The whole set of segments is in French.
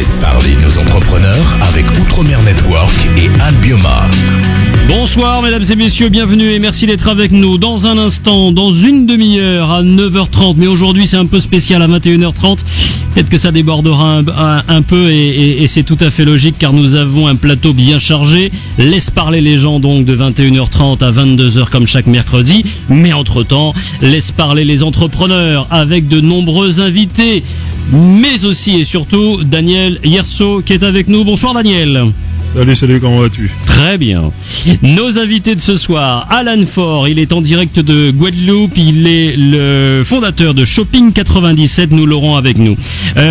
Laisse parler nos entrepreneurs avec Outremer Network et Albioma. Bonsoir mesdames et messieurs, bienvenue et merci d'être avec nous. Dans un instant, dans une demi-heure à 9h30, mais aujourd'hui c'est un peu spécial à 21h30. Peut-être que ça débordera un peu et c'est tout à fait logique car nous avons un plateau bien chargé. Laisse parler les gens donc de 21h30 à 22h comme chaque mercredi. Mais entre-temps, laisse parler les entrepreneurs avec de nombreux invités. Mais aussi et surtout Daniel Yerso qui est avec nous. Bonsoir Daniel. Salut, comment vas-tu? Très bien. Nos invités de ce soir, Alan Faure, il est en direct de Guadeloupe, il est le fondateur de Shopping 97, nous l'aurons avec nous.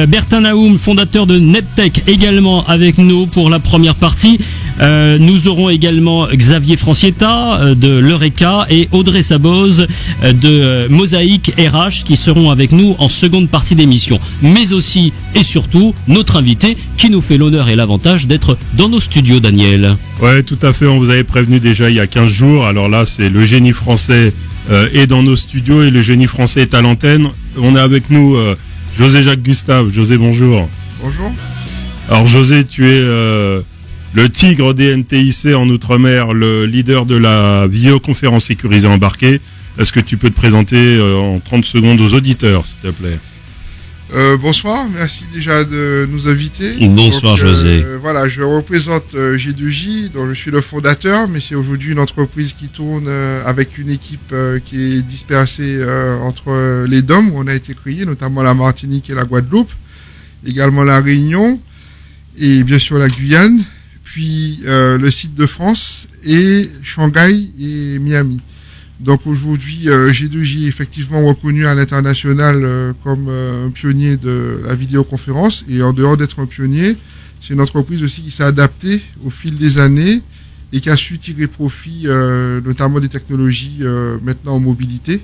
Bertin Naoum, fondateur de NetTech, également avec nous pour la première partie. Nous aurons également Xavier Francietta de l'Eureka et Audrey Saboz de Mosaïque RH qui seront avec nous en seconde partie d'émission. Mais aussi et surtout notre invité qui nous fait l'honneur et l'avantage d'être dans nos studios, Daniel. Ouais, tout à fait, on vous avait prévenu déjà il y a 15 jours. Alors là, c'est le génie français est dans nos studios et le génie français est à l'antenne. On est avec nous José Jacques Gustave. José, bonjour. Bonjour. Alors José, tu es le tigre des NTIC en Outre-mer, le leader de la vidéoconférence sécurisée embarquée. Est-ce que tu peux te présenter en 30 secondes aux auditeurs, s'il te plaît? Bonsoir, merci déjà de nous inviter. Bonsoir donc, José. Voilà, je représente G2J, dont je suis le fondateur, mais c'est aujourd'hui une entreprise qui tourne avec une équipe qui est dispersée entre les DOM où on a été créé, notamment la Martinique et la Guadeloupe, également la Réunion et bien sûr la Guyane, puis le site de France et Shanghai et Miami. Donc aujourd'hui, G2J est effectivement reconnu à l'international comme un pionnier de la vidéoconférence. Et en dehors d'être un pionnier, c'est une entreprise aussi qui s'est adaptée au fil des années et qui a su tirer profit notamment des technologies maintenant en mobilité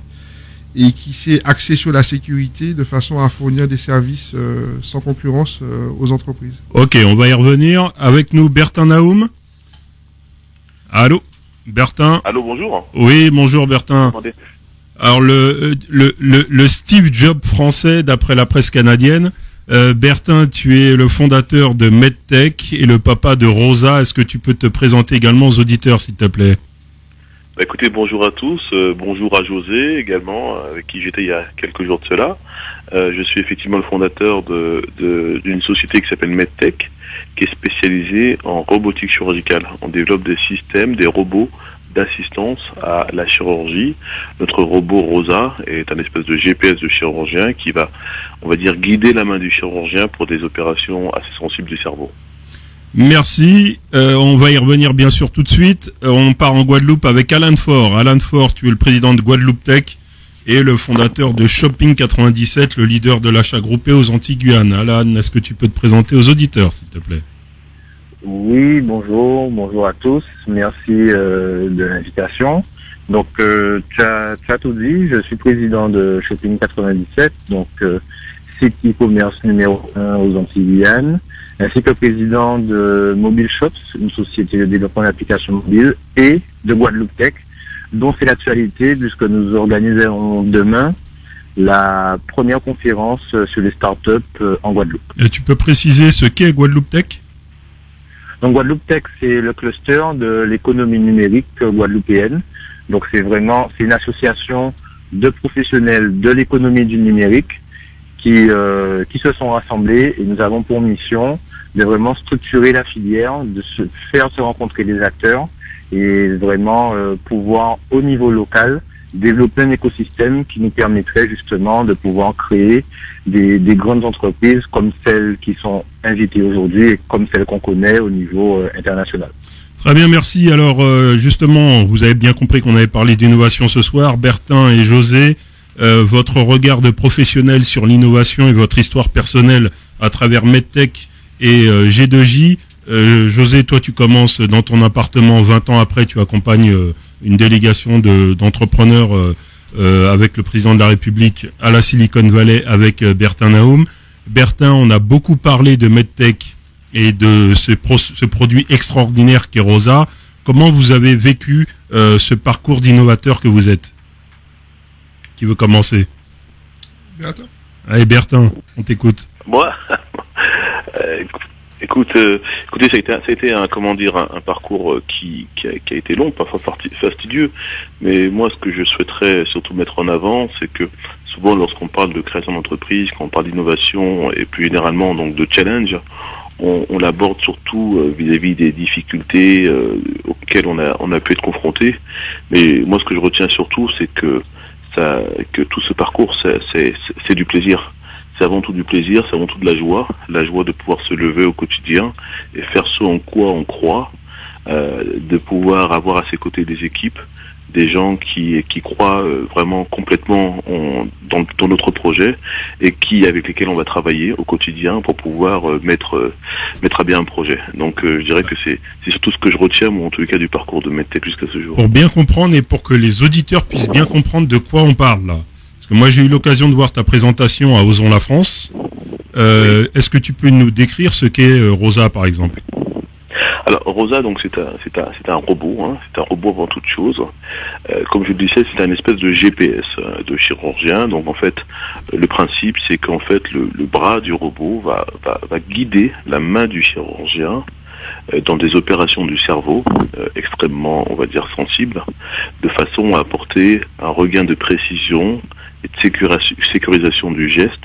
et qui s'est axée sur la sécurité de façon à fournir des services sans concurrence aux entreprises. Ok, on va y revenir. Avec nous, Bertin Naoum. Allô Bertin. Allô, bonjour. Oui, bonjour Bertin. Alors le Steve Jobs français d'après la presse canadienne. Bertin, tu es le fondateur de MedTech et le papa de Rosa. Est-ce que tu peux te présenter également aux auditeurs, s'il te plaît? Bah, écoutez, bonjour à tous. Bonjour à José également, avec qui j'étais il y a quelques jours de cela. Je suis effectivement le fondateur d'une société qui s'appelle MedTech, qui est spécialisée en robotique chirurgicale. On développe des systèmes, des robots d'assistance à la chirurgie. Notre robot Rosa est un espèce de GPS de chirurgien qui va, on va dire, guider la main du chirurgien pour des opérations assez sensibles du cerveau. Merci. On va y revenir bien sûr tout de suite. On part en Guadeloupe avec Alan Faure. Alan Faure, tu es le président de Guadeloupe Tech et le fondateur de Shopping 97, le leader de l'achat groupé aux Antilles-Guyane. Alan, est-ce que tu peux te présenter aux auditeurs, s'il te plaît? Oui, bonjour à tous. Merci de l'invitation. Donc, tu as tout dit. Je suis président de Shopping 97, donc site e-commerce numéro 1 aux Antilles-Guyane, ainsi que président de Mobile Shops, une société de développement d'applications mobiles, et de Guadeloupe Tech, dont c'est l'actualité puisque nous organiserons demain la première conférence sur les startups en Guadeloupe. Et tu peux préciser ce qu'est Guadeloupe Tech? Donc Guadeloupe Tech, c'est le cluster de l'économie numérique guadeloupéenne. Donc c'est une association de professionnels de l'économie du numérique qui se sont rassemblés et nous avons pour mission de vraiment structurer la filière, de faire se rencontrer les acteurs et vraiment pouvoir au niveau local développer un écosystème qui nous permettrait justement de pouvoir créer des grandes entreprises comme celles qui sont invitées aujourd'hui et comme celles qu'on connaît au niveau international. Très bien, merci. Alors justement, vous avez bien compris qu'on avait parlé d'innovation ce soir. Bertin et José, votre regard de professionnel sur l'innovation et votre histoire personnelle à travers MedTech et G2J. José, toi tu commences dans ton appartement 20 ans après, tu accompagnes une délégation d'entrepreneurs avec le président de la République à la Silicon Valley avec Bertin Naoum. Bertin, on a beaucoup parlé de MedTech et de ce produit extraordinaire qu'est Rosa. Comment vous avez vécu ce parcours d'innovateur que vous êtes? Qui veut commencer? Bertin. Allez Bertin, on t'écoute. Moi Écoutez, ça a été un parcours qui a été long, parfois fastidieux, mais moi ce que je souhaiterais surtout mettre en avant, c'est que souvent lorsqu'on parle de création d'entreprise, quand on parle d'innovation et plus généralement donc de challenge, on l'aborde surtout vis-à-vis des difficultés auxquelles on a pu être confronté. Mais moi ce que je retiens surtout, c'est que tout ce parcours c'est du plaisir. C'est avant tout du plaisir, c'est avant tout de la joie de pouvoir se lever au quotidien et faire ce en quoi on croit, de pouvoir avoir à ses côtés des équipes, des gens qui croient vraiment complètement dans notre projet et avec lesquels on va travailler au quotidien pour pouvoir mettre à bien un projet. Donc je dirais que c'est surtout ce que je retiens, moi, en tout cas du parcours de MedTech jusqu'à ce jour. Pour bien comprendre et pour que les auditeurs puissent bien comprendre de quoi on parle là. Parce que moi j'ai eu l'occasion de voir ta présentation à Osons la France. Est-ce que tu peux nous décrire ce qu'est Rosa par exemple? Alors Rosa, donc c'est un robot, hein, c'est un robot avant toute chose. Comme je le disais, c'est un espèce de GPS de chirurgien. Donc en fait, le principe c'est qu'en fait le bras du robot va guider la main du chirurgien dans des opérations du cerveau extrêmement, on va dire, sensibles, de façon à apporter un regain de précision et de sécurisation du geste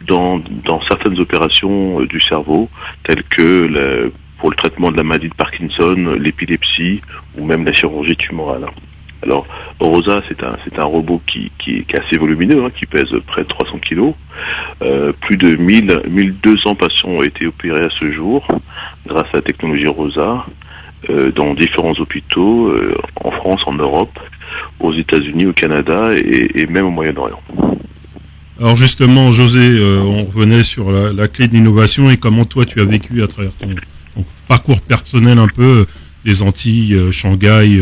dans certaines opérations du cerveau, telles que pour le traitement de la maladie de Parkinson, l'épilepsie ou même la chirurgie tumorale. Alors, Rosa, c'est un robot qui est assez volumineux, hein, qui pèse près de 300 kilos. Plus de 1200 patients ont été opérés à ce jour grâce à la technologie Rosa dans différents hôpitaux en France, en Europe, aux États-Unis, au Canada et même au Moyen-Orient. Alors justement, José, on revenait sur la clé de l'innovation et comment toi tu as vécu à travers ton parcours personnel un peu des Antilles, Shanghai,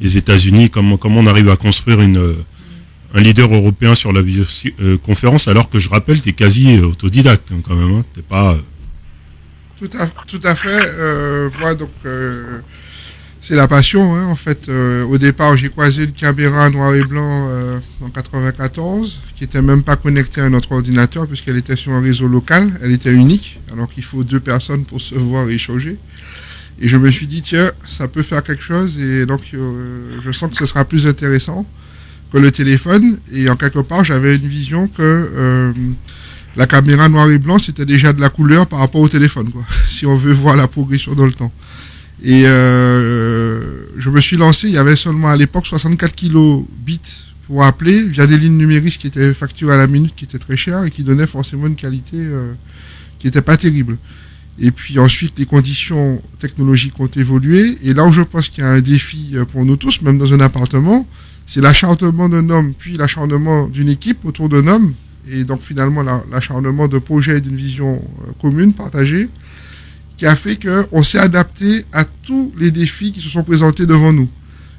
les États-Unis, comment on arrive à construire un leader européen sur la conférence, alors que je rappelle, tu es quasi autodidacte hein, quand même, hein, t'es pas... Tout à fait. Moi, donc, c'est la passion. Hein, en fait, au départ, j'ai croisé une caméra noir et blanc en 94, qui était même pas connectée à notre ordinateur puisqu'elle était sur un réseau local. Elle était unique, alors qu'il faut 2 personnes pour se voir et échanger. Et je me suis dit, tiens, ça peut faire quelque chose. Et donc, je sens que ce sera plus intéressant que le téléphone. Et en quelque part, j'avais une vision que la caméra noir et blanc, c'était déjà de la couleur par rapport au téléphone, quoi. Si on veut voir la progression dans le temps. Et je me suis lancé, il y avait seulement à l'époque 64 kilobits pour appeler via des lignes numériques qui étaient facturées à la minute, qui étaient très chères et qui donnaient forcément une qualité qui n'était pas terrible. Et puis ensuite, les conditions technologiques ont évolué. Et là où je pense qu'il y a un défi pour nous tous, même dans un appartement, c'est l'acharnement d'un homme, puis l'acharnement d'une équipe autour d'un homme. Et donc finalement, l'acharnement de projets et d'une vision commune, partagée, qui a fait qu'on s'est adapté à tous les défis qui se sont présentés devant nous.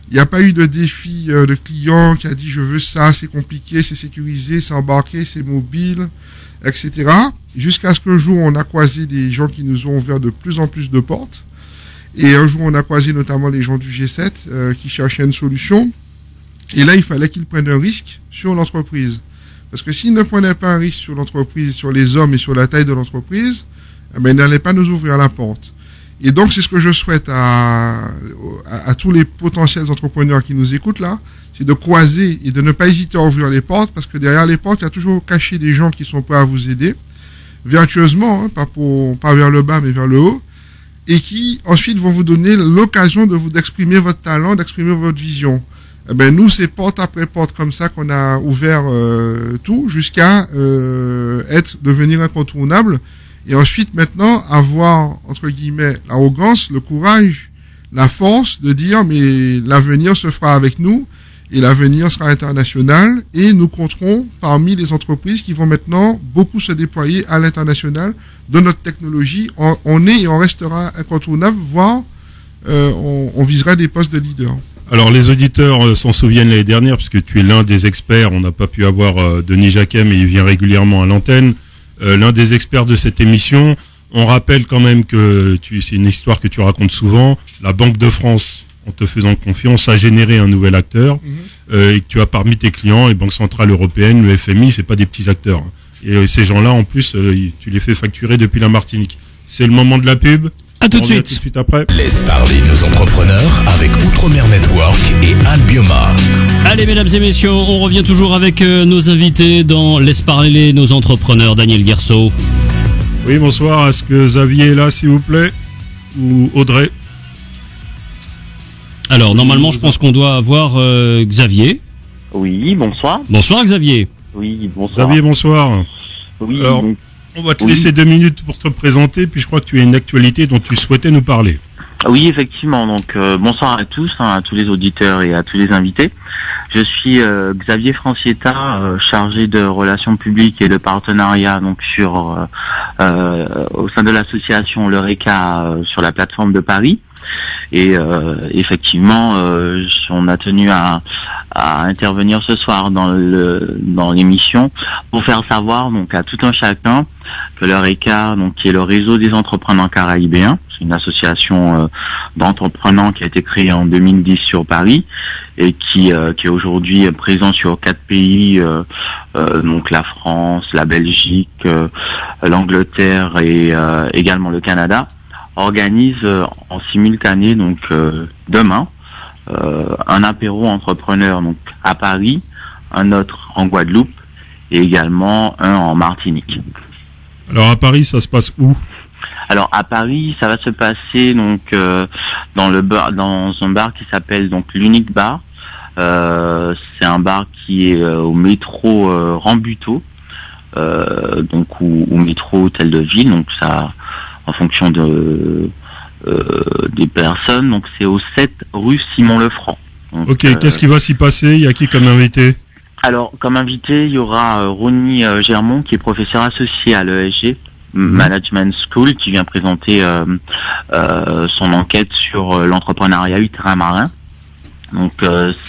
Il n'y a pas eu de défi de client qui a dit « je veux ça, c'est compliqué, c'est sécurisé, c'est embarqué, c'est mobile », etc. Jusqu'à ce qu'un jour, on a croisé des gens qui nous ont ouvert de plus en plus de portes. Et un jour, on a croisé notamment les gens du G7 qui cherchaient une solution. Et là, il fallait qu'ils prennent un risque sur l'entreprise. Parce que s'ils ne prenaient pas un risque sur l'entreprise, sur les hommes et sur la taille de l'entreprise, ils n'allaient pas nous ouvrir la porte. Et donc, c'est ce que je souhaite à tous les potentiels entrepreneurs qui nous écoutent là, c'est de croiser et de ne pas hésiter à ouvrir les portes, parce que derrière les portes, il y a toujours caché des gens qui sont prêts à vous aider, vertueusement, hein, pas vers le bas, mais vers le haut, et qui ensuite vont vous donner l'occasion d'exprimer votre talent, d'exprimer votre vision. Nous, c'est porte après porte comme ça qu'on a ouvert tout, jusqu'à devenir incontournable. Et ensuite, maintenant, avoir, entre guillemets, l'arrogance, le courage, la force de dire, mais l'avenir se fera avec nous, et l'avenir sera international, et nous compterons parmi les entreprises qui vont maintenant beaucoup se déployer à l'international de notre technologie. On est et on restera incontournable, voire on visera des postes de leader. Alors les auditeurs s'en souviennent l'année dernière, puisque tu es l'un des experts, on n'a pas pu avoir Denis Jacquet, mais il vient régulièrement à l'antenne. L'un des experts de cette émission. On rappelle quand même que c'est une histoire que tu racontes souvent. La Banque de France, en te faisant confiance, a généré un nouvel acteur et que tu as parmi tes clients les banques centrales européennes, le FMI, c'est pas des petits acteurs. Et ces gens-là, en plus, tu les fais facturer depuis la Martinique. C'est le moment de la pub. À tout de On revient suite. tout de suite après. Laisse parler nos entrepreneurs avec Outre-mer Network et Anne Biomar. Allez, mesdames et messieurs, on revient toujours avec nos invités dans Laisse parler nos entrepreneurs. Daniel Guerceau. Oui, bonsoir. Est-ce que Xavier est là, s'il vous plaît? Ou Audrey? Alors, normalement, je pense qu'on doit avoir Xavier. Oui, bonsoir. Bonsoir, Xavier. Oui, bonsoir. Xavier, bonsoir. Oui, Alors, donc, on va te Oui. laisser 2 minutes pour te présenter, puis je crois que tu as une actualité dont tu souhaitais nous parler. oui, effectivement. Donc, bonsoir à tous, à tous les auditeurs et à tous les invités. Je suis Xavier Francietta, chargé de relations publiques et de partenariat, donc au sein de l'association l'Eureka sur la plateforme de Paris. Et effectivement, on a tenu à intervenir ce soir dans l'émission pour faire savoir donc à tout un chacun que l'Eureka, donc qui est le réseau des entrepreneurs caribéens, c'est une association d'entrepreneurs qui a été créée en 2010 sur Paris et qui est aujourd'hui présent sur 4 pays, donc la France, la Belgique, l'Angleterre et également le Canada, organise en simultané donc demain un apéro entrepreneur donc à Paris, un autre en Guadeloupe et également un en Martinique. Alors, à Paris, ça se passe où? Alors à Paris, ça va se passer donc dans un bar qui s'appelle donc l'Unique Bar. C'est un bar qui est au métro Rambuteau, donc ou métro Hôtel de Ville, donc ça en fonction des personnes. Donc c'est au 7 rue Simon Lefranc. Donc, Ok, qu'est-ce qui va s'y passer? Il y a qui comme invité? Alors comme invité, il y aura Ronnie Germont qui est professeur associé à l'ESG Management School, qui vient présenter son enquête sur l'entrepreneuriat ultramarin. Donc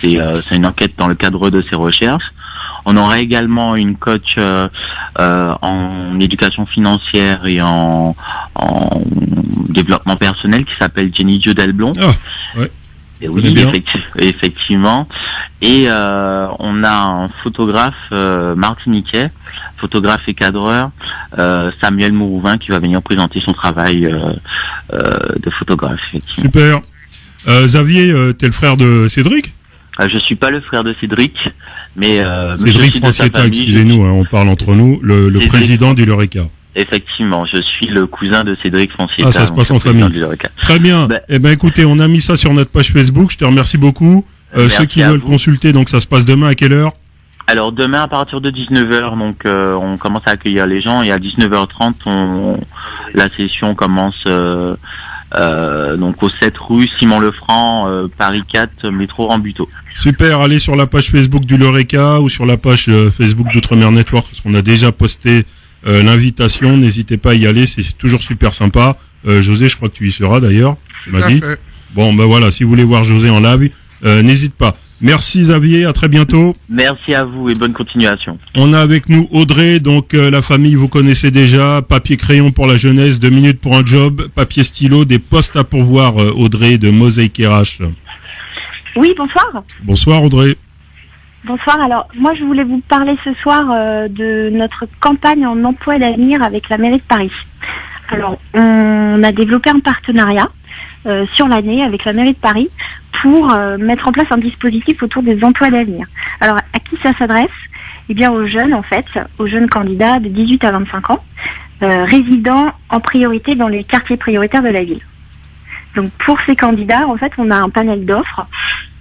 c'est une enquête dans le cadre de ses recherches. On aura également une coach en éducation financière et en développement personnel qui s'appelle Jenny Delblond. Ah, ouais. Et connais oui, bien. effectivement. Et on a un photographe martiniquais, photographe et cadreur, Samuel Mourouvin, qui va venir présenter son travail de photographe, effectivement. Super. Xavier, t'es le frère de Cédric? Je suis pas le frère de Cédric, mais je Cédric suis de sa Francietta, famille. excusez-nous, on parle entre nous, le Cédric. président du l'Eureka. Effectivement, je suis le cousin de Cédric Francietta. Ah, ça se donc passe le en président famille. du Eureka. Très bien. Ben- Eh ben, écoutez, on a mis ça sur notre page Facebook. Je te remercie beaucoup. Merci Ceux qui à veulent vous. consulter, donc ça se passe demain à quelle heure? Alors demain à partir de 19h, donc on commence à accueillir les gens et à 19h30, la session commence donc au 7 rue Simon Lefranc, Paris 4, métro Rambuteau. Super, allez sur la page Facebook du l'Eureka ou sur la page Facebook d'Outre-mer Network, parce qu'on a déjà posté l'invitation. N'hésitez pas à y aller, c'est toujours super sympa. José, je crois que tu y seras d'ailleurs, tu Tout m'as à dit. fait. Bon, ben voilà, si vous voulez voir José en live, n'hésite pas. Merci Xavier, à très bientôt. Merci à vous et bonne continuation. On a avec nous Audrey, donc la famille vous connaissez déjà, papier crayon pour la jeunesse, 2 minutes pour un job, papier stylo, des postes à pourvoir, Audrey de Mosaïque RH. Oui, bonsoir. Bonsoir Audrey. Bonsoir. Alors, moi, je voulais vous parler ce soir de notre campagne en emploi d'avenir avec la mairie de Paris. Alors, on a développé un partenariat sur l'année avec la mairie de Paris pour mettre en place un dispositif autour des emplois d'avenir. Alors, à qui ça s'adresse? Eh bien, aux jeunes, en fait, aux jeunes candidats de 18 à 25 ans, résidant en priorité dans les quartiers prioritaires de la ville. Donc, pour ces candidats, en fait, on a un panel d'offres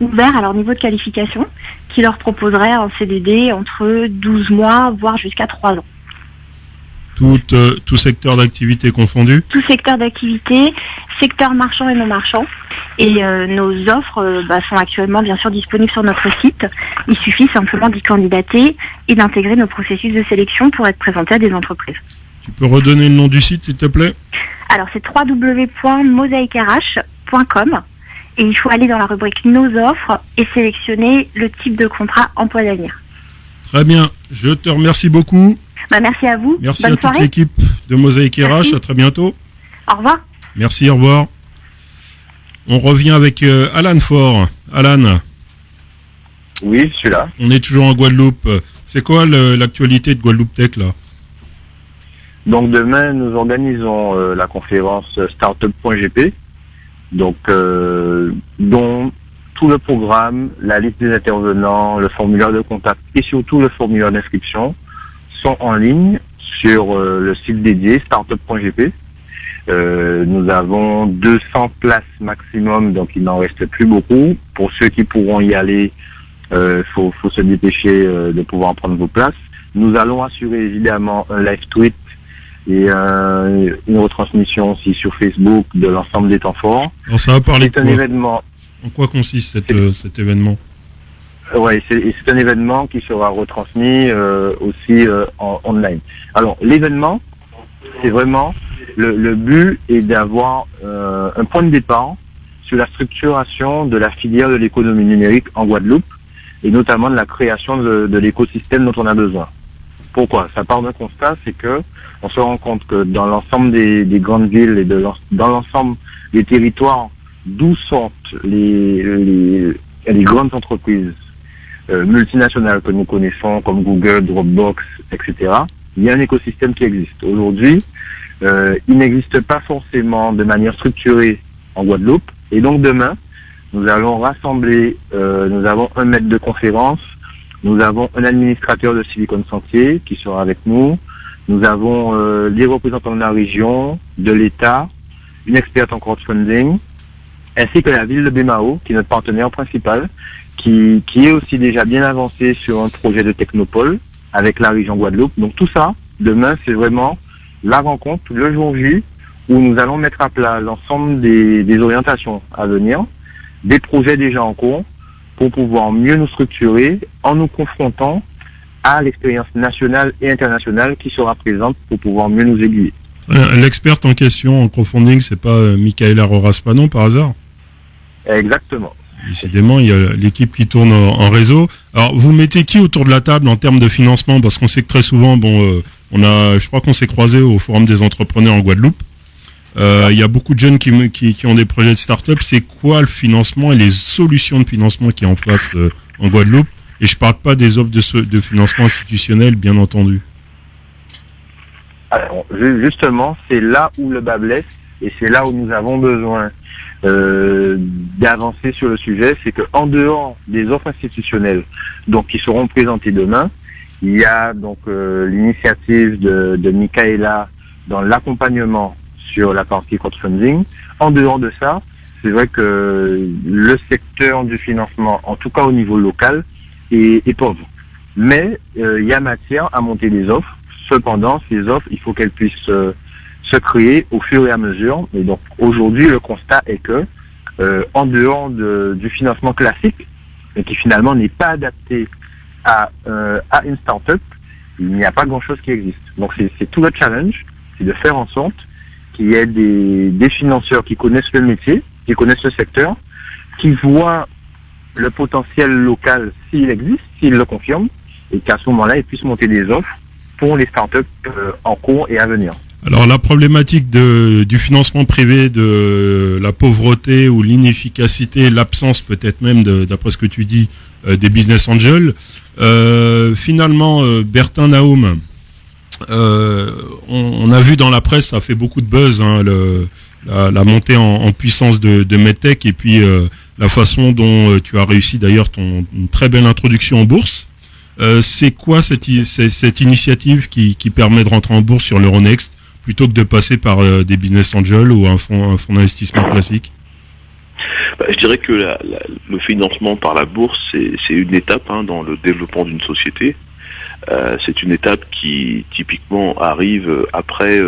ouvert à leur niveau de qualification qui leur proposerait un CDD entre 12 mois, voire jusqu'à 3 ans. Tout secteur d'activité confondu. Tout secteur d'activité, secteur marchand et non marchand. Et nos offres sont actuellement bien sûr disponibles sur notre site. Il suffit simplement d'y candidater et d'intégrer nos processus de sélection pour être présenté à des entreprises. Tu peux redonner le nom du site s'il te plaît? Alors c'est www.mosaiquerh.com et il faut aller dans la rubrique Nos offres et sélectionner le type de contrat emploi d'avenir. Très bien, je te remercie beaucoup. Merci à vous. Merci Bonne à toute soirée. l'équipe de Mosaïque RH, Merci. à très bientôt. Au revoir. Merci, au revoir. On revient avec Alan Faure. Alan, Oui, je suis là. on est toujours en Guadeloupe. C'est quoi l'actualité de Guadeloupe Tech là? Donc demain, nous organisons la conférence startup.gp, donc dont tout le programme, la liste des intervenants, le formulaire de contact et surtout le formulaire d'inscription sont en ligne sur le site dédié startup.gp. Nous avons 200 places maximum, donc il n'en reste plus beaucoup. Pour ceux qui pourront y aller, faut se dépêcher de pouvoir prendre vos places. Nous allons assurer évidemment un live tweet et une retransmission aussi sur Facebook de l'ensemble des temps forts. Alors ça va parler de C'est un quoi ? événement. En quoi consiste cet événement ? Oui, c'est un événement qui sera retransmis aussi en online. Alors l'événement, c'est vraiment le but est d'avoir un point de départ sur la structuration de la filière de l'économie numérique en Guadeloupe et notamment de la création de l'écosystème dont on a besoin. Pourquoi ? Ça part d'un constat, c'est que on se rend compte que dans l'ensemble des grandes villes et dans l'ensemble des territoires d'où sortent les grandes entreprises multinationales que nous connaissons comme Google, Dropbox, etc., il y a un écosystème qui existe. Aujourd'hui, il n'existe pas forcément de manière structurée en Guadeloupe. Et donc demain, nous allons rassembler, nous avons un maître de conférence, nous avons un administrateur de Silicon Sentier qui sera avec nous, nous avons les représentants de la région, de l'État, une experte en crowdfunding, ainsi que la ville de Bémao, qui est notre partenaire principal, qui est aussi déjà bien avancé sur un projet de technopole avec la région Guadeloupe. Donc tout ça, demain, c'est vraiment la rencontre, le jour J, où nous allons mettre à plat l'ensemble des orientations à venir, des projets déjà en cours, pour pouvoir mieux nous structurer en nous confrontant à l'expérience nationale et internationale qui sera présente pour pouvoir mieux nous aiguiller. L'experte en question en crowdfunding, c'est pas Michaela Roraspanon par hasard ? Exactement. Décidément, il y a l'équipe qui tourne en réseau. Alors, vous mettez qui autour de la table en termes de financement ? Parce qu'on sait que très souvent, je crois qu'on s'est croisés au Forum des entrepreneurs en Guadeloupe. Il y a beaucoup de jeunes qui ont des projets de start-up. C'est quoi le financement et les solutions de financement qui est en face en Guadeloupe ? Et je parle pas des offres de financement institutionnel, bien entendu. Alors, justement, c'est là où le bas blesse et c'est là où nous avons besoin d'avancer sur le sujet. C'est que en dehors des offres institutionnelles, donc qui seront présentées demain, il y a donc l'initiative de Michaela dans l'accompagnement sur la partie crowdfunding. En dehors de ça, c'est vrai que le secteur du financement, en tout cas au niveau local, est pauvre. Mais il y a matière à monter des offres. Cependant, ces offres, il faut qu'elles puissent se créer au fur et à mesure. Et donc aujourd'hui, le constat est que en dehors du financement classique, et qui finalement n'est pas adapté à une start-up, il n'y a pas grand-chose qui existe. Donc c'est tout le challenge, c'est de faire en sorte qu'il y ait des financeurs qui connaissent le métier, qui connaissent le secteur, qui voient le potentiel local s'il existe, s'il le confirme, et qu'à ce moment-là, ils puissent monter des offres pour les startups en cours et à venir. Alors la problématique du financement privé, de la pauvreté ou l'inefficacité, l'absence peut-être même, d'après ce que tu dis, des business angels, finalement, Bertin Naoum, on a vu dans la presse, ça a fait beaucoup de buzz, hein, la montée en puissance de Medtech et puis la façon dont tu as réussi d'ailleurs une très belle introduction en bourse. C'est quoi cette initiative qui permet de rentrer en bourse sur l'Euronext plutôt que de passer par des business angels ou un fonds d'investissement classique? Je dirais que le financement par la bourse, c'est une étape dans le développement d'une société. C'est une étape qui typiquement arrive après,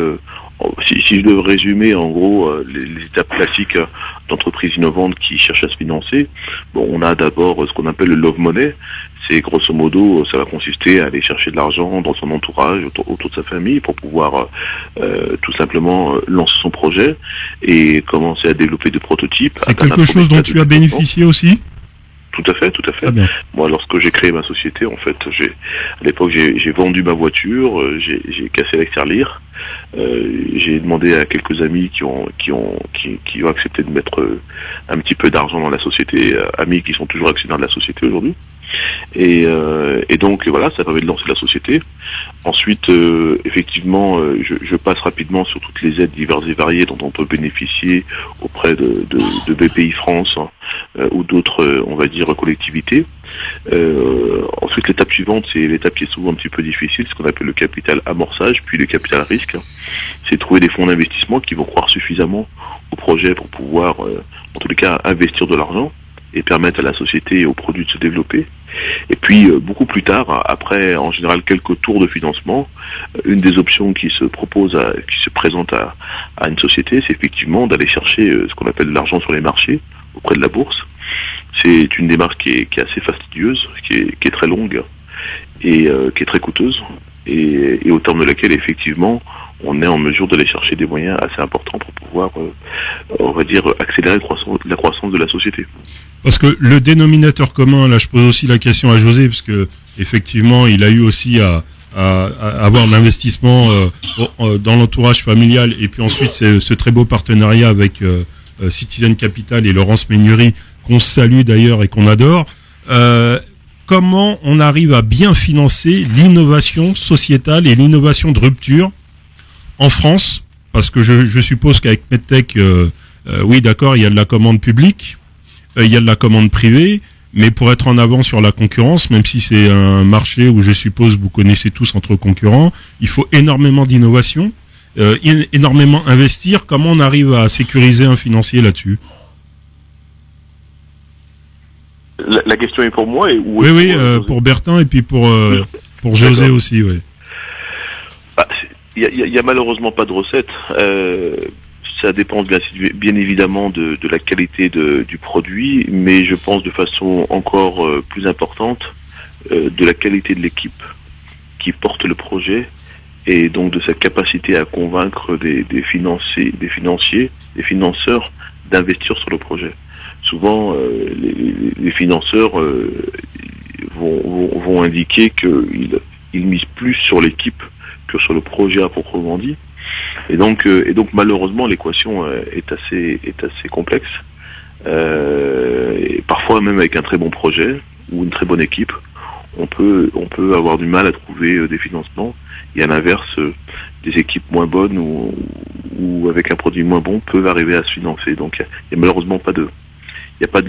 si je devais résumer en gros les étapes classiques d'entreprises innovantes qui cherchent à se financer. Bon, on a d'abord ce qu'on appelle le love money. C'est grosso modo, ça va consister à aller chercher de l'argent dans son entourage, autour de sa famille, pour pouvoir tout simplement lancer son projet et commencer à développer des prototypes. C'est quelque chose dont tu as bénéficié aussi ? Tout à fait, tout à fait. Très bien. Moi, lorsque j'ai créé ma société, en fait, à l'époque, j'ai vendu ma voiture, j'ai cassé l'extérieur. J'ai demandé à quelques amis qui ont accepté de mettre un petit peu d'argent dans la société, amis qui sont toujours actionnaires de la société aujourd'hui. Et donc voilà, ça permet de lancer la société. Ensuite, effectivement, je passe rapidement sur toutes les aides diverses et variées dont on peut bénéficier auprès de BPI France ou d'autres, on va dire, collectivités. Ensuite, l'étape suivante, c'est l'étape qui est souvent un petit peu difficile, ce qu'on appelle le capital amorçage, puis le capital risque. C'est trouver des fonds d'investissement qui vont croire suffisamment au projet pour pouvoir, en tous les cas, investir de l'argent et permettre à la société et au produit de se développer. Et puis, beaucoup plus tard, après, en général, quelques tours de financement, une des options qui se présente à une société, c'est effectivement d'aller chercher ce qu'on appelle de l'argent sur les marchés, auprès de la bourse. C'est une démarche qui est assez fastidieuse, qui est très longue et qui est très coûteuse, et au terme de laquelle, effectivement, on est en mesure d'aller chercher des moyens assez importants pour pouvoir, on va dire, accélérer la croissance de la société. Parce que le dénominateur commun, là je pose aussi la question à José, parce que effectivement il a eu aussi à avoir de l'investissement dans l'entourage familial, et puis ensuite ce très beau partenariat avec Citizen Capital et Laurence Meignery, qu'on salue d'ailleurs et qu'on adore. Comment on arrive à bien financer l'innovation sociétale et l'innovation de rupture en France? Parce que je suppose qu'avec MedTech, oui d'accord, il y a de la commande publique, il y a de la commande privée, mais pour être en avant sur la concurrence, même si c'est un marché où je suppose vous connaissez tous entre concurrents, il faut énormément d'innovation, énormément investir. Comment on arrive à sécuriser un financier là-dessus? La question est pour moi Oui, pour Bertin et puis pour José aussi, oui. Il y a malheureusement pas de recette. Ça dépend bien évidemment de la qualité du produit, mais je pense de façon encore plus importante de la qualité de l'équipe qui porte le projet, et donc de sa capacité à convaincre des financeurs d'investir sur le projet. Souvent, les financeurs vont indiquer qu'ils misent plus sur l'équipe que sur le projet à proprement dit. Et donc malheureusement l'équation est assez complexe. Et parfois même avec un très bon projet ou une très bonne équipe, on peut avoir du mal à trouver des financements. Et à l'inverse, des équipes moins bonnes ou avec un produit moins bon peuvent arriver à se financer. Donc il y a malheureusement pas de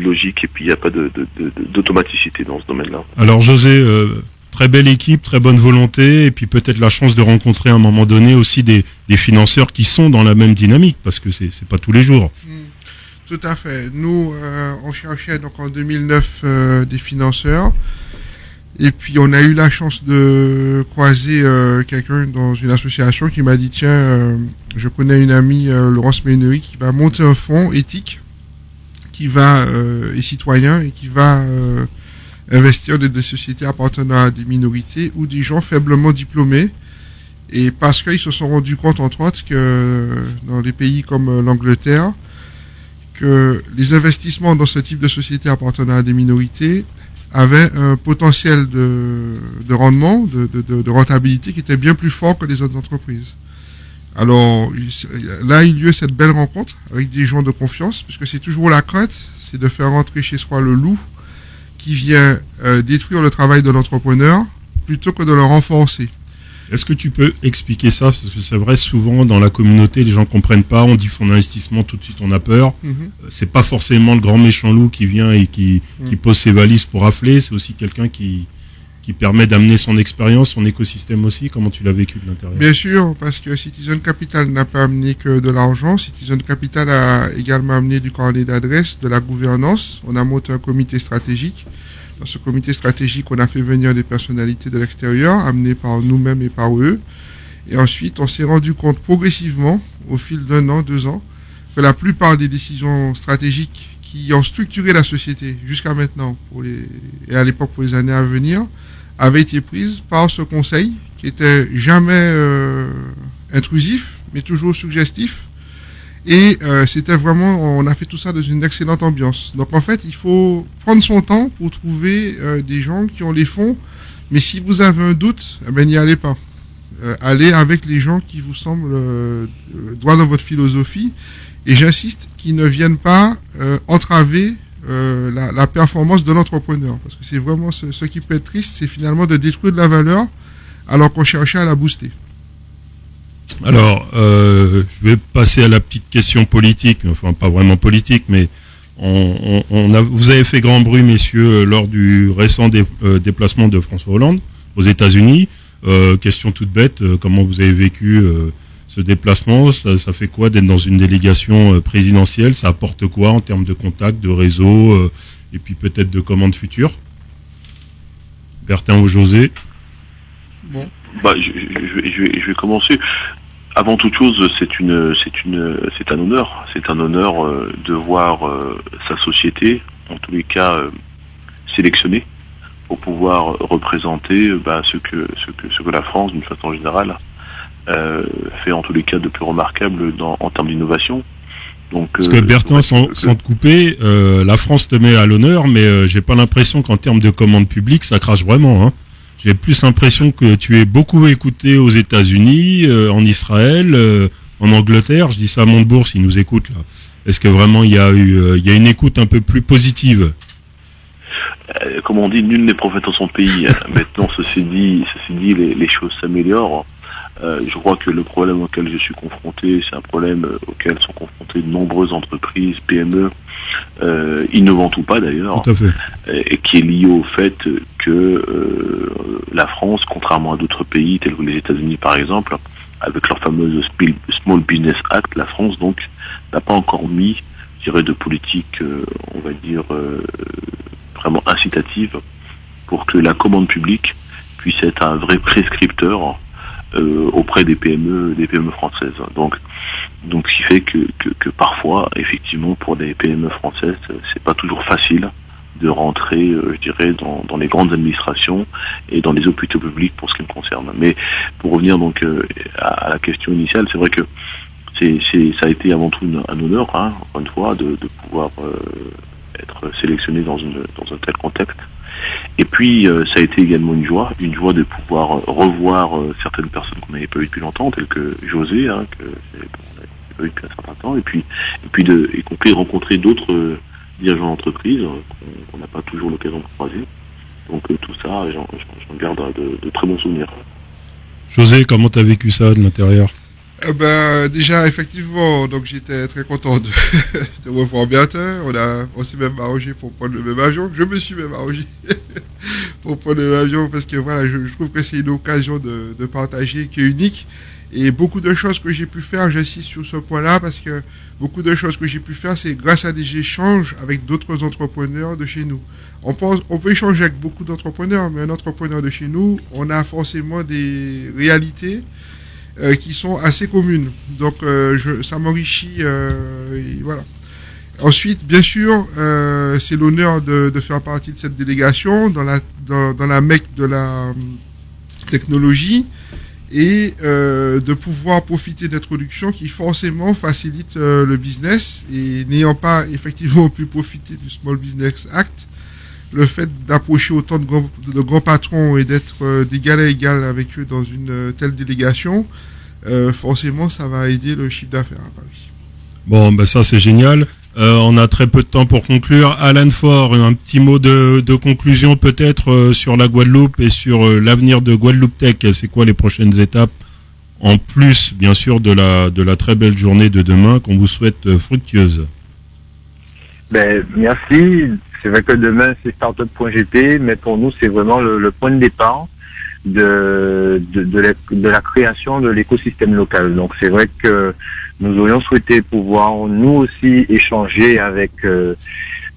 logique, et puis il n'y a pas d'automaticité dans ce domaine-là. Alors José, très belle équipe, très bonne volonté, et puis peut-être la chance de rencontrer à un moment donné aussi des financeurs qui sont dans la même dynamique, parce que c'est pas tous les jours. Tout à fait. Nous, on cherchait donc en 2009 des financeurs, et puis on a eu la chance de croiser quelqu'un dans une association qui m'a dit tiens, je connais une amie, Laurence Meignery, qui va monter un fonds éthique et citoyen, et qui va investir dans des sociétés appartenant à des minorités ou des gens faiblement diplômés. Et parce qu'ils se sont rendus compte, entre autres, que dans les pays comme l'Angleterre, que les investissements dans ce type de société appartenant à des minorités avaient un potentiel de rendement, de rentabilité qui était bien plus fort que les autres entreprises. Alors là a eu lieu cette belle rencontre avec des gens de confiance, puisque c'est toujours la crainte, c'est de faire rentrer chez soi le loup qui vient détruire le travail de l'entrepreneur plutôt que de le renforcer. Est-ce que tu peux expliquer ça? Parce que c'est vrai, souvent dans la communauté, les gens comprennent pas, on dit fonds d'investissement, tout de suite on a peur. C'est pas forcément le grand méchant loup qui vient et qui pose ses valises pour rafler, c'est aussi quelqu'un qui permet d'amener son expérience, son écosystème aussi. Comment tu l'as vécu de l'intérieur? Bien sûr, parce que Citizen Capital n'a pas amené que de l'argent. Citizen Capital a également amené du carnet d'adresse, de la gouvernance. On a monté un comité stratégique. Dans ce comité stratégique, on a fait venir des personnalités de l'extérieur, amenées par nous-mêmes et par eux. Et ensuite, on s'est rendu compte progressivement, au fil d'1 an, 2 ans, que la plupart des décisions stratégiques qui ont structuré la société jusqu'à maintenant, et à l'époque pour les années à venir, avait été prise par ce conseil qui était jamais intrusif, mais toujours suggestif, Et c'était vraiment, on a fait tout ça dans une excellente ambiance. Donc en fait, il faut prendre son temps pour trouver des gens qui ont les fonds. Mais si vous avez un doute, eh ben n'y allez pas. Allez avec les gens qui vous semblent droit dans votre philosophie. Et j'insiste, qu'ils ne viennent pas entraver la performance de l'entrepreneur. Parce que c'est vraiment ce qui peut être triste, c'est finalement de détruire de la valeur alors qu'on cherchait à la booster. Alors, je vais passer à la petite question politique, enfin pas vraiment politique, mais vous avez fait grand bruit, messieurs, lors du récent déplacement de François Hollande aux États-Unis. Question toute bête, comment vous avez vécu ce déplacement? Ça fait quoi d'être dans une délégation présidentielle? Ça apporte quoi en termes de contacts, de réseau, et puis peut-être de commandes futures? Bertin ou José? Bon. Je vais commencer. Avant toute chose, c'est un honneur. C'est un honneur de voir sa société, en tous les cas, sélectionnée pour pouvoir représenter ce que la France, d'une façon générale, fait en tous les cas de plus remarquable en termes d'innovation. Donc, parce que Bertin, sans te couper, la France te met à l'honneur, mais j'ai pas l'impression qu'en termes de commandes publiques, ça crache vraiment, hein. J'ai plus l'impression que tu es beaucoup écouté aux États-Unis, en Israël, en Angleterre. Je dis ça à Montebourg, s'ils nous écoutent là. Est-ce que vraiment il y a une écoute un peu plus positive? Comme on dit, nul n'est prophète en son pays. Maintenant, ceci dit, les choses s'améliorent. Je crois que le problème auquel je suis confronté, c'est un problème auquel sont confrontées de nombreuses entreprises, PME, innovantes ou pas d'ailleurs, tout à fait, et qui est lié au fait que la France, contrairement à d'autres pays tels que les États-Unis par exemple, avec leur fameuse Small Business Act, la France donc n'a pas encore mis, je dirais, de politique, on va dire, vraiment incitative pour que la commande publique puisse être un vrai prescripteur auprès des PME françaises. Donc ce qui fait que parfois, effectivement, pour des PME françaises, c'est pas toujours facile de rentrer, je dirais, dans les grandes administrations et dans les hôpitaux publics pour ce qui me concerne. Mais pour revenir donc à la question initiale, c'est vrai que ça a été avant tout un honneur, hein, encore une fois, de pouvoir être sélectionné dans un tel contexte. Et puis ça a été également une joie de pouvoir revoir certaines personnes qu'on n'avait pas vues depuis longtemps, telles que José, hein, que on n'avait pas vu depuis un certain temps, et puis y compris rencontrer d'autres dirigeants d'entreprise qu'on n'a pas toujours l'occasion de croiser. Donc tout ça, j'en garde de très bons souvenirs. José, comment t'as vécu ça de l'intérieur? Déjà, effectivement, donc j'étais très content de revoir Bertin. On s'est même arrangé pour prendre le même avion. Je me suis même arrangé pour prendre le même avion parce que voilà, je trouve que c'est une occasion de partager qui est unique. Et beaucoup de choses que j'ai pu faire, j'insiste sur ce point-là parce que beaucoup de choses que j'ai pu faire, c'est grâce à des échanges avec d'autres entrepreneurs de chez nous. On peut échanger avec beaucoup d'entrepreneurs, mais un entrepreneur de chez nous, on a forcément des réalités qui sont assez communes. Donc ça m'enrichit, et voilà. Ensuite, bien sûr, c'est l'honneur de faire partie de cette délégation dans la Mecque de la technologie et de pouvoir profiter d'introductions qui forcément facilitent le business. Et n'ayant pas effectivement pu profiter du Small Business Act, le fait d'approcher autant de grands patrons et d'être d'égal à égal avec eux dans une telle délégation, forcément, ça va aider le chiffre d'affaires à Paris. Bon, ça c'est génial. On a très peu de temps pour conclure. Alan Faure, un petit mot de conclusion peut-être sur la Guadeloupe et sur l'avenir de Guadeloupe Tech. C'est quoi les prochaines étapes en plus, bien sûr, de la très belle journée de demain qu'on vous souhaite fructueuse? Merci. C'est vrai que demain c'est startup.gt, mais pour nous c'est vraiment le point de départ de la création de l'écosystème local. Donc c'est vrai que nous aurions souhaité pouvoir nous aussi échanger avec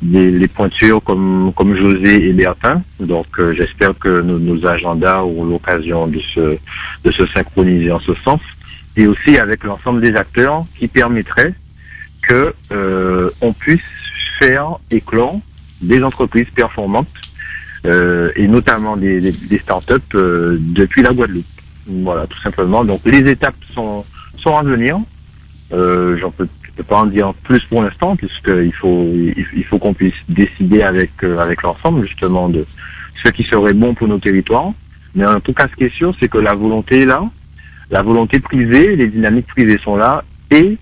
les pointures comme José et Bertin. Donc j'espère que nos agendas auront l'occasion de se synchroniser en ce sens, et aussi avec l'ensemble des acteurs qui permettraient que on puisse faire éclore des entreprises performantes et notamment des startups depuis la Guadeloupe. Voilà, tout simplement. Donc les étapes sont à venir. J'en peux peux pas en dire plus pour l'instant, puisqu'il faut qu'on puisse décider avec l'ensemble, justement, de ce qui serait bon pour nos territoires. Mais en tout cas, ce qui est sûr, c'est que la volonté est là, la volonté privée, les dynamiques privées sont là, et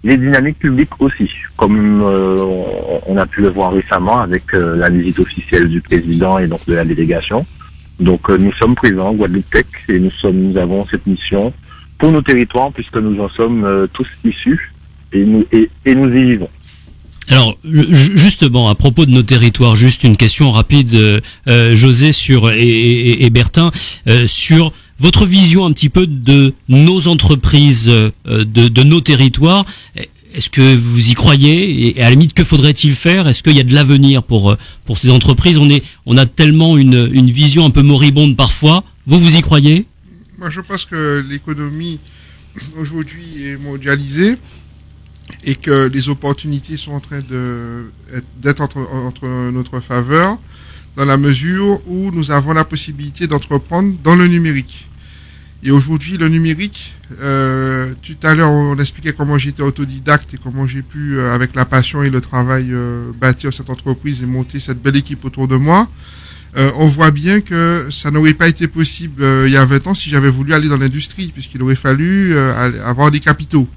les dynamiques publiques aussi, comme on a pu le voir récemment avec la visite officielle du président et donc de la délégation. Donc nous sommes présents, Guadeloupe Tech, et nous avons cette mission pour nos territoires, puisque nous en sommes tous issus, et nous y vivons. Alors justement, à propos de nos territoires, juste une question rapide, José et Bertin, sur votre vision un petit peu de nos entreprises, de nos territoires. Est-ce que vous y croyez? Et à la limite, que faudrait-il faire? Est-ce qu'il y a de l'avenir pour ces entreprises? On a tellement une vision un peu moribonde parfois. Vous y croyez? Moi, je pense que l'économie aujourd'hui est mondialisée et que les opportunités sont en train d'être entre notre faveur, dans la mesure où nous avons la possibilité d'entreprendre dans le numérique. Et aujourd'hui, le numérique, tout à l'heure, on expliquait comment j'étais autodidacte et comment j'ai pu, avec la passion et le travail, bâtir cette entreprise et monter cette belle équipe autour de moi. On voit bien que ça n'aurait pas été possible il y a 20 ans si j'avais voulu aller dans l'industrie, puisqu'il aurait fallu avoir des capitaux.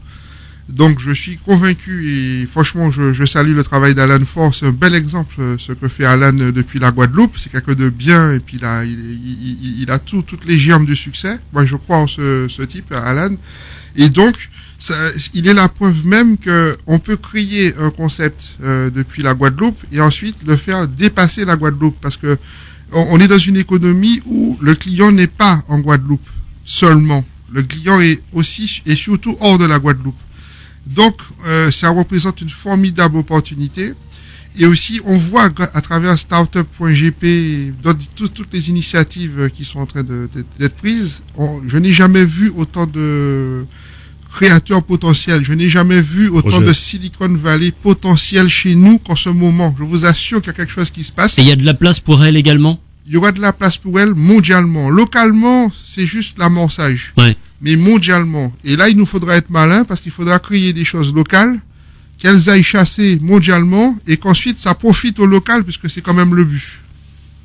Donc je suis convaincu et franchement je salue le travail d'Alan Fort. C'est un bel exemple ce que fait Alan depuis la Guadeloupe. C'est quelqu'un de bien et puis là il a toutes les germes du succès. Moi je crois en ce type, Alan. Et donc il est la preuve même que on peut créer un concept depuis la Guadeloupe et ensuite le faire dépasser la Guadeloupe, parce que on est dans une économie où le client n'est pas en Guadeloupe seulement. Le client est aussi et surtout hors de la Guadeloupe. Donc, ça représente une formidable opportunité. Et aussi, on voit à travers startup.gp et toutes les initiatives qui sont en train d'être prises, je n'ai jamais vu autant de créateurs potentiels. Je n'ai jamais vu autant de Silicon Valley potentiels chez nous qu'en ce moment. Je vous assure qu'il y a quelque chose qui se passe. Et il y a de la place pour elle également? Il y aura de la place pour elle mondialement. Localement, c'est juste l'amorçage. Ouais. Mais mondialement. Et là, il nous faudra être malin, parce qu'il faudra créer des choses locales, qu'elles aillent chasser mondialement, et qu'ensuite ça profite au local, puisque c'est quand même le but.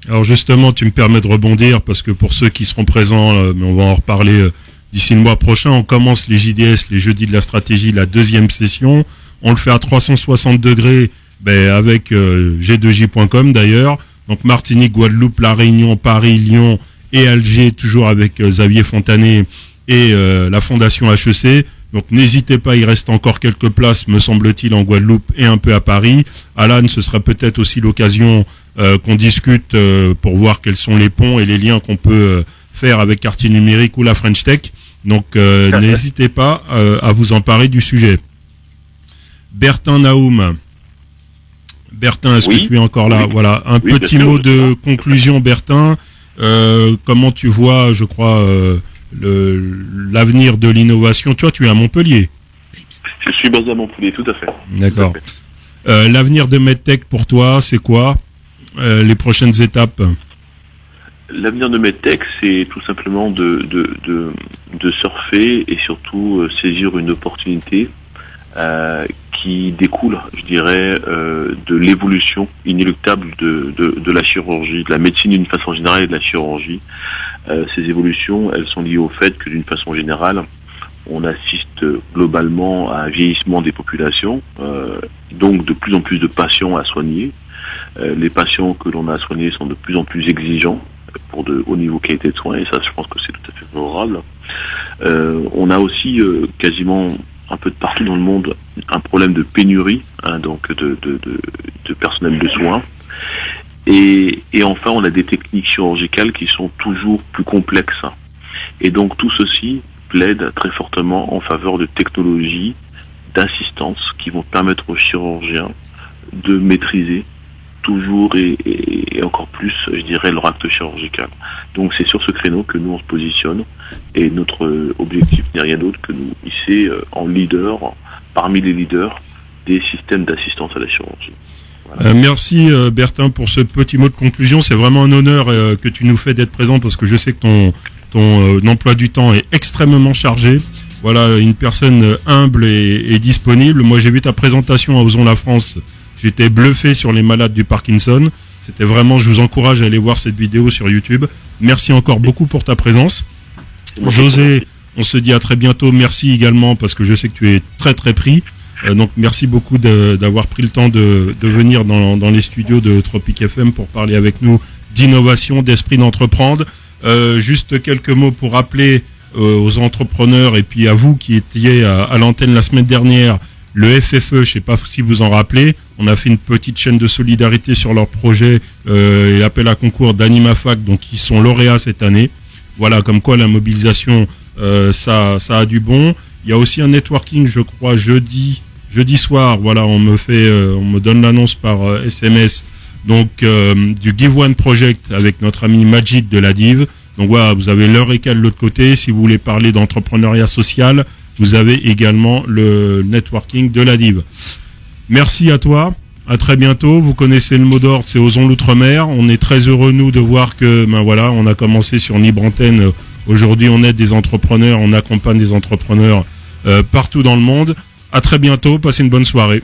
Alors justement, tu me permets de rebondir, parce que pour ceux qui seront présents, mais on va en reparler d'ici le mois prochain, on commence les JDS, les jeudis de la stratégie, la 2e session. On le fait à 360 degrés, avec g2j.com d'ailleurs. Donc Martinique, Guadeloupe, La Réunion, Paris, Lyon et Alger, toujours avec Xavier Fontanet et la Fondation HEC. Donc n'hésitez pas, il reste encore quelques places, me semble-t-il, en Guadeloupe et un peu à Paris. Alan, ce sera peut-être aussi l'occasion qu'on discute pour voir quels sont les ponts et les liens qu'on peut faire avec Quartier Numérique ou la French Tech. Donc n'hésitez pas à vous emparer du sujet. Bertin Naoum. Bertin, est-ce que tu es encore là? Oui. Voilà, un petit mot de conclusion, Bertin. Comment tu vois, je crois, l'avenir de l'innovation? Toi, tu es à Montpellier. Je suis basé à Montpellier, tout à fait. D'accord. L'avenir de MedTech pour toi, c'est quoi? Les prochaines étapes? L'avenir de MedTech, c'est tout simplement de surfer et surtout saisir une opportunité qui découle, je dirais, de l'évolution inéluctable de la chirurgie, de la médecine d'une façon générale et de la chirurgie. Ces évolutions, elles sont liées au fait que d'une façon générale, on assiste globalement à un vieillissement des populations, donc de plus en plus de patients à soigner. Les patients que l'on a à soigner sont de plus en plus exigeants pour de hauts niveaux qualité de soins, et ça, je pense que c'est tout à fait favorable. On a aussi quasiment un peu de partout dans le monde un problème de pénurie, donc de personnel de soins. Et enfin, on a des techniques chirurgicales qui sont toujours plus complexes. Et donc tout ceci plaide très fortement en faveur de technologies d'assistance qui vont permettre aux chirurgiens de maîtriser toujours et encore plus, je dirais, leur acte chirurgical. Donc c'est sur ce créneau que nous on se positionne, et notre objectif n'est rien d'autre que nous hisser en leader, parmi les leaders des systèmes d'assistance à la chirurgie. Voilà. Merci Bertin pour ce petit mot de conclusion. C'est vraiment un honneur que tu nous fais d'être présent, parce que je sais que ton emploi du temps est extrêmement chargé. Voilà, une personne humble et disponible. Moi, j'ai vu ta présentation à Osons la France. J'étais bluffé sur les malades du Parkinson. C'était vraiment, je vous encourage à aller voir cette vidéo sur YouTube. Merci encore beaucoup pour ta présence. José, on se dit à très bientôt. Merci également parce que je sais que tu es très très pris. Donc merci beaucoup d'avoir pris le temps de venir dans les studios de Tropic FM pour parler avec nous d'innovation, d'esprit d'entreprendre. Juste quelques mots pour rappeler aux entrepreneurs et puis à vous qui étiez à l'antenne la semaine dernière, le FFE, je ne sais pas si vous en rappelez, on a fait une petite chaîne de solidarité sur leur projet et l'appel à concours d'AnimaFac, donc ils sont lauréats cette année. Voilà, comme quoi la mobilisation, ça a du bon. Il y a aussi un networking, je crois, jeudi soir. Voilà, on me donne l'annonce par SMS. Donc du Give One Project avec notre ami Majid de la Div. Donc voilà, vous avez l'Eureka de l'autre côté. Si vous voulez parler d'entrepreneuriat social, vous avez également le networking de la Div. Merci à toi. À très bientôt. Vous connaissez le mot d'ordre, c'est Osons l'Outre-mer. On est très heureux, nous, de voir que, voilà, on a commencé sur Libre Antenne. Aujourd'hui, on aide des entrepreneurs, on accompagne des entrepreneurs partout dans le monde. À très bientôt. Passez une bonne soirée.